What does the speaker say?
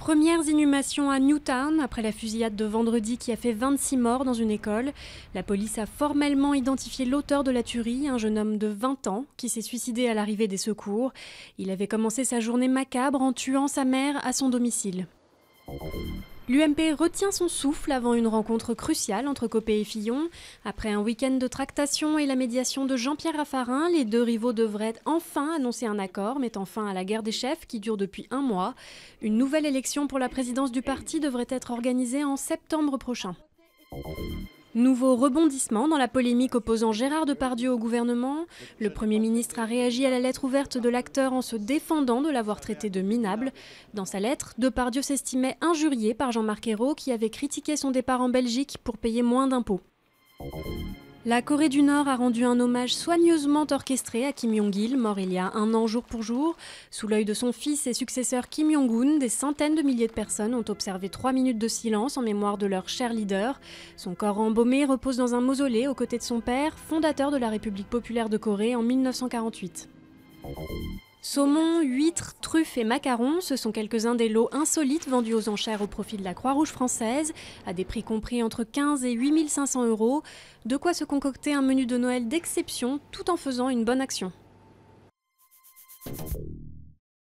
Premières inhumations à Newtown après la fusillade de vendredi qui a fait 26 morts dans une école. La police a formellement identifié l'auteur de la tuerie, un jeune homme de 20 ans qui s'est suicidé à l'arrivée des secours. Il avait commencé sa journée macabre en tuant sa mère à son domicile. L'UMP retient son souffle avant une rencontre cruciale entre Copé et Fillon. Après un week-end de tractation et la médiation de Jean-Pierre Raffarin, les deux rivaux devraient enfin annoncer un accord mettant fin à la guerre des chefs qui dure depuis un mois. Une nouvelle élection pour la présidence du parti devrait être organisée en septembre prochain. Nouveau rebondissement dans la polémique opposant Gérard Depardieu au gouvernement. Le Premier ministre a réagi à la lettre ouverte de l'acteur en se défendant de l'avoir traité de minable. Dans sa lettre, Depardieu s'estimait injurié par Jean-Marc Ayrault qui avait critiqué son départ en Belgique pour payer moins d'impôts. La Corée du Nord a rendu un hommage soigneusement orchestré à Kim Jong-il, mort il y a un an jour pour jour. Sous l'œil de son fils et successeur Kim Jong-un, des centaines de milliers de personnes ont observé 3 minutes de silence en mémoire de leur cher leader. Son corps embaumé repose dans un mausolée aux côtés de son père, fondateur de la République populaire de Corée en 1948. Saumon, huîtres, truffes et macarons, ce sont quelques-uns des lots insolites vendus aux enchères au profit de la Croix-Rouge française, à des prix compris entre 15 et 8 500 €. De quoi se concocter un menu de Noël d'exception tout en faisant une bonne action.